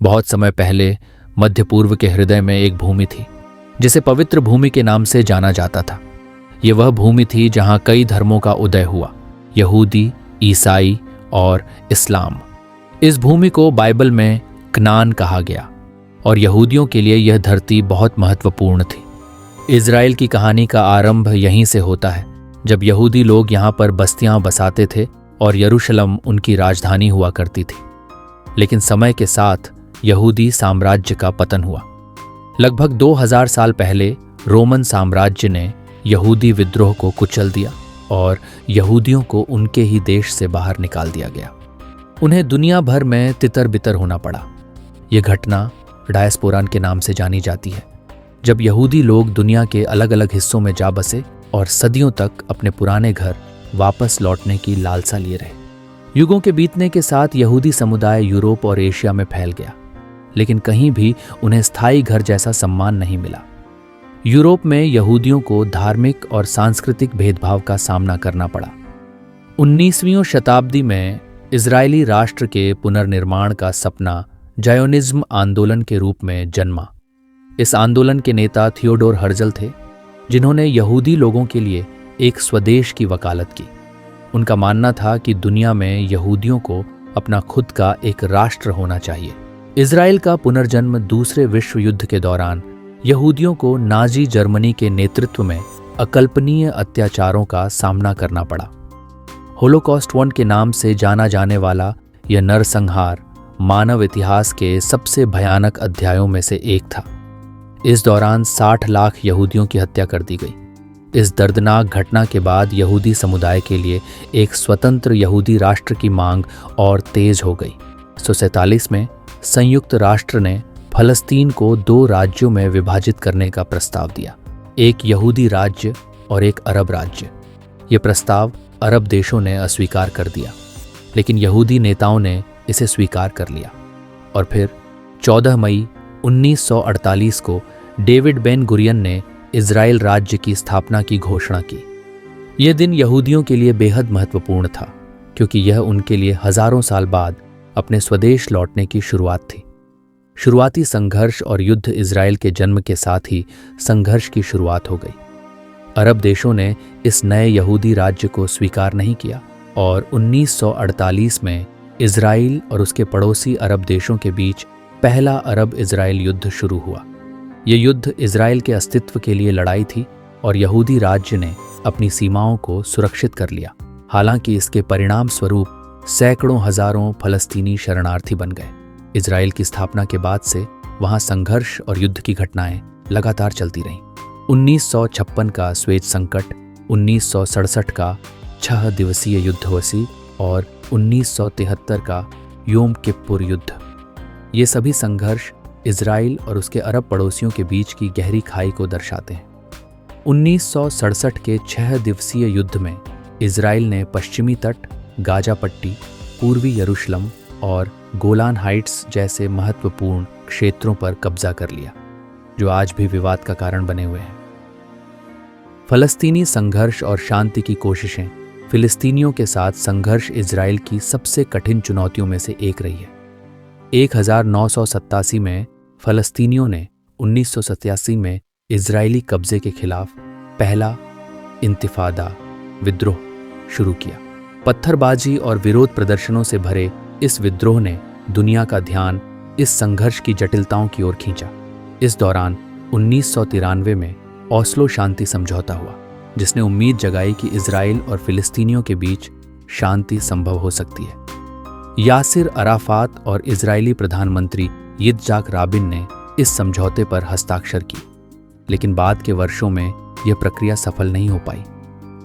बहुत समय पहले मध्य पूर्व के हृदय में एक भूमि थी जिसे पवित्र भूमि के नाम से जाना जाता था। ये वह भूमि थी जहां कई धर्मों का उदय हुआ, यहूदी, ईसाई और इस्लाम। इस भूमि को बाइबल में कनान कहा गया और यहूदियों के लिए यह धरती बहुत महत्वपूर्ण थी। इज़राइल की कहानी का आरंभ यहीं से होता है, जब यहूदी लोग यहाँ पर बस्तियां बसाते थे और यरूशलेम उनकी राजधानी हुआ करती थी। लेकिन समय के साथ यहूदी साम्राज्य का पतन हुआ। लगभग 2000 साल पहले रोमन साम्राज्य ने यहूदी विद्रोह को कुचल दिया और यहूदियों को उनके ही देश से बाहर निकाल दिया गया। उन्हें दुनिया भर में तितर बितर होना पड़ा। यह घटना डायस्पोरा के नाम से जानी जाती है, जब यहूदी लोग दुनिया के अलग अलग हिस्सों में जा बसे और सदियों तक अपने पुराने घर वापस लौटने की लालसा लिए रहे। युगों के बीतने के साथ यहूदी समुदाय यूरोप और एशिया में फैल गया, लेकिन कहीं भी उन्हें स्थायी घर जैसा सम्मान नहीं मिला। यूरोप में यहूदियों को धार्मिक और सांस्कृतिक भेदभाव का सामना करना पड़ा। 19वीं शताब्दी में इजरायली राष्ट्र के पुनर्निर्माण का सपना जायोनिज्म आंदोलन के रूप में जन्मा। इस आंदोलन के नेता थियोडोर हर्जल थे, जिन्होंने यहूदी लोगों के लिए एक स्वदेश की वकालत की। उनका मानना था कि दुनिया में यहूदियों को अपना खुद का एक राष्ट्र होना चाहिए। इजराइल का पुनर्जन्म दूसरे विश्व युद्ध के दौरान यहूदियों को नाजी जर्मनी के नेतृत्व में अकल्पनीय अत्याचारों का सामना करना पड़ा। होलोकॉस्ट 1 के नाम से जाना जाने वाला यह नरसंहार मानव इतिहास के सबसे भयानक अध्यायों में से एक था। इस दौरान 60 लाख यहूदियों की हत्या कर दी गई। इस दर्दनाक घटना के बाद यहूदी समुदाय के लिए एक स्वतंत्र यहूदी राष्ट्र की मांग और तेज हो गई। 1947 में संयुक्त राष्ट्र ने फलस्तीन को 2 राज्यों में विभाजित करने का प्रस्ताव दिया, एक यहूदी राज्य और एक अरब राज्य। यह प्रस्ताव अरब देशों ने अस्वीकार कर दिया, लेकिन यहूदी नेताओं ने इसे स्वीकार कर लिया और फिर 14 मई 1948 को डेविड बेन गुरियन ने इजराइल राज्य की स्थापना की घोषणा की। यह दिन यहूदियों के लिए बेहद महत्वपूर्ण था, क्योंकि यह उनके लिए हजारों साल बाद अपने स्वदेश लौटने की शुरुआत थी। शुरुआती संघर्ष और युद्ध इजराइल के जन्म के साथ ही संघर्ष की शुरुआत हो गई। अरब देशों ने इस नए यहूदी राज्य को स्वीकार नहीं किया और 1948 में इजराइल और उसके पड़ोसी अरब देशों के बीच पहला अरब इजराइल युद्ध शुरू हुआ। यह युद्ध इजराइल के अस्तित्व के लिए लड़ाई थी और यहूदी राज्य ने अपनी सीमाओं को सुरक्षित कर लिया। हालांकि इसके परिणाम स्वरूप सैकड़ों हजारों फलस्तीनी शरणार्थी बन गए। इजराइल की स्थापना के बाद से वहां संघर्ष और युद्ध की घटनाएं लगातार चलती रहीं। 1956 का स्वेज संकट, 1967 का 6 दिवसीय युद्धवसी और 1973 का योम किप्पुर युद्ध, ये सभी संघर्ष इजराइल और उसके अरब पड़ोसियों के बीच की गहरी खाई को दर्शाते हैं। 1967 के 6 दिवसीय युद्ध में इजराइल ने पश्चिमी तट, गाजा पट्टी, पूर्वी यरूशलेम और गोलान हाइट्स जैसे महत्वपूर्ण क्षेत्रों पर कब्जा कर लिया, जो आज भी विवाद का कारण बने हुए हैं। फलस्तीनी संघर्ष और शांति की कोशिशें फिलिस्तीनियों के साथ संघर्ष इजराइल की सबसे कठिन चुनौतियों में से एक रही है। 1987 में फलस्तीनियों ने 1987 में इजरायली कब्जे के खिलाफ पहला इंतिफादा विद्रोह शुरू किया। पत्थरबाजी और विरोध प्रदर्शनों से भरे इस विद्रोह ने दुनिया का ध्यान इस संघर्ष की जटिलताओं की ओर खींचा। इस दौरान 1993 में ओस्लो शांति समझौता हुआ, जिसने उम्मीद जगाई कि इजराइल और फिलिस्तीनियों के बीच शांति संभव हो सकती है। यासिर अराफात और इजरायली प्रधानमंत्री यित्ज़हाक राबिन ने इस समझौते पर हस्ताक्षर किए, लेकिन बाद के वर्षों में यह प्रक्रिया सफल नहीं हो पाई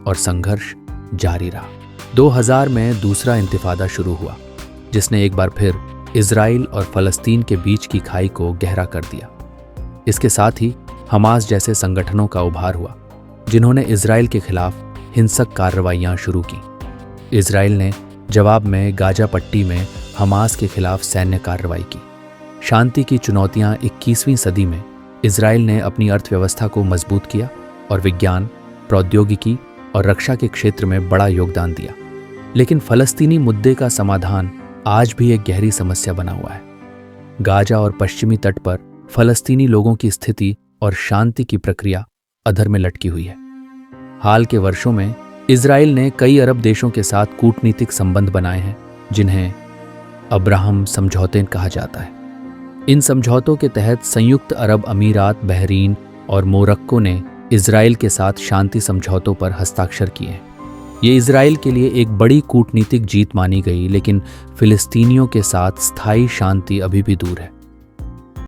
और संघर्ष जारी रहा। 2000 में दूसरा इंतिफादा शुरू हुआ, जिसने एक बार फिर इजराइल और फलस्तीन के बीच की खाई को गहरा कर दिया। इसके साथ ही हमास जैसे संगठनों का उभार हुआ, जिन्होंने इजराइल के खिलाफ हिंसक कार्रवाइयां शुरू की। इजराइल ने जवाब में गाजा पट्टी में हमास के खिलाफ सैन्य कार्रवाई की। शांति की चुनौतियां 21वीं सदी में इजराइल ने अपनी अर्थव्यवस्था को मजबूत किया और विज्ञान, प्रौद्योगिकी और रक्षा के क्षेत्र में बड़ा योगदान दिया। लेकिन फलस्तीनी मुद्दे का समाधान आज भी एक गहरी समस्या बना हुआ है। गाजा और पश्चिमी तट पर फलस्तीनी लोगों की स्थिति और शांति की प्रक्रिया अधर में लटकी हुई है। हाल के वर्षों में इजराइल ने कई अरब देशों के साथ कूटनीतिक संबंध बनाए हैं, जिन्हें अब्राहम समझौते कहा जाता है। इन समझौतों के तहत संयुक्त अरब अमीरात, बहरीन और मोरक्को ने इजराइल के साथ शांति समझौतों पर हस्ताक्षर किए हैं। ये इजराइल के लिए एक बड़ी कूटनीतिक जीत मानी गई, लेकिन फिलिस्तीनियों के साथ स्थायी शांति अभी भी दूर है।